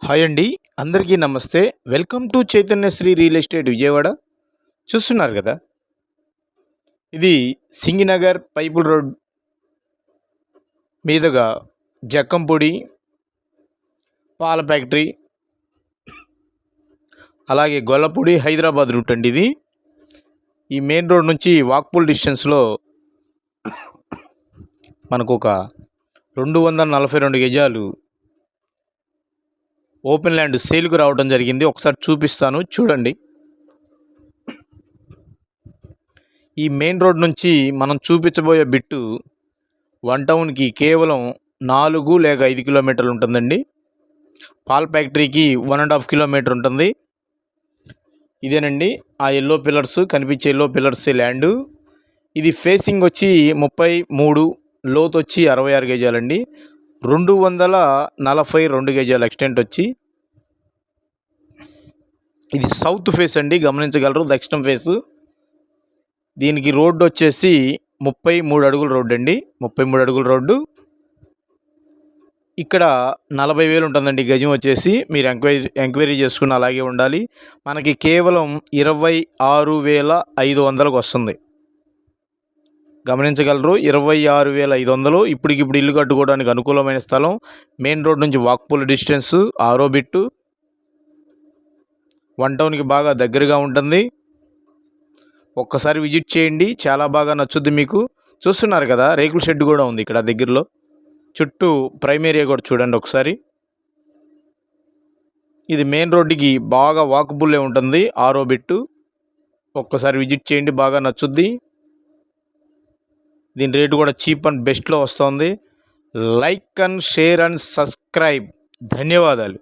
Hi అండి. అందరికీ నమస్తే. Welcome to Chaitanyasri real estate Vijayawada. చూస్తున్నారు కదా, ఇది సింగినగర్ పైపుల్ రోడ్ మీదుగా జక్కంపూడి పాల ఫ్యాక్టరీ, అలాగే గొల్లపూడి హైదరాబాద్ రూట్ అండి. ఇది ఈ మెయిన్ రోడ్ నుంచి వాక్బుల్ డిస్టెన్స్లో మనకు ఒక 242 గజాలు ఓపెన్ ల్యాండ్ సేల్కు రావడం జరిగింది. ఒకసారి చూపిస్తాను, చూడండి. ఈ మెయిన్ రోడ్ నుంచి మనం చూపించబోయే బిట్టు 1 టౌన్కి కేవలం 4 లేక 5 కిలోమీటర్లు ఉంటుందండి. పాల్ ఫ్యాక్టరీకి 1.5 కిలోమీటర్ ఉంటుంది. ఇదేనండి ఆ ఎల్లో పిల్లర్స్, కనిపించే ఎల్లో పిల్లర్స్ ల్యాండు. ఇది ఫేసింగ్ వచ్చి 33, లోతు వచ్చి 66 గజాలండి. 242 గజాల ఎక్స్టెంట్ వచ్చి, ఇది సౌత్ ఫేస్ అండి, గమనించగలరు. దక్షిణం ఫేసు. దీనికి రోడ్డు వచ్చేసి 33 అడుగుల రోడ్డు అండి. 33 అడుగుల రోడ్డు. ఇక్కడ 40,000 ఉంటుందండి గజం వచ్చేసి. మీరు ఎంక్వైరీ చేసుకుని అలాగే ఉండాలి. మనకి కేవలం 26,500కు వస్తుంది. గమనించగలరు, 26,500. ఇప్పటికిప్పుడు ఇల్లు కట్టుకోవడానికి అనుకూలమైన స్థలం. మెయిన్ రోడ్ నుంచి వాక్బుల్ డిస్టెన్స్, 6వ బిట్టు. 1 టౌన్కి బాగా దగ్గరగా ఉంటుంది. ఒక్కసారి విజిట్ చేయండి, చాలా బాగా నచ్చుద్ది మీకు. చూస్తున్నారు కదా, రేకుల షెడ్ కూడా ఉంది ఇక్కడ దగ్గరలో. చుట్టూ ప్రైమ్ ఏరియా కూడా చూడండి ఒకసారి. ఇది మెయిన్ రోడ్డుకి బాగా వాకబుల్లే ఉంటుంది, 6వ బిట్టు. ఒక్కసారి విజిట్ చేయండి, బాగా నచ్చుద్ది. దీని రేటు కూడా చీప్ అండ్ బెస్ట్లో వస్తుంది. Like and share and subscribe. ధన్యవాదాలు.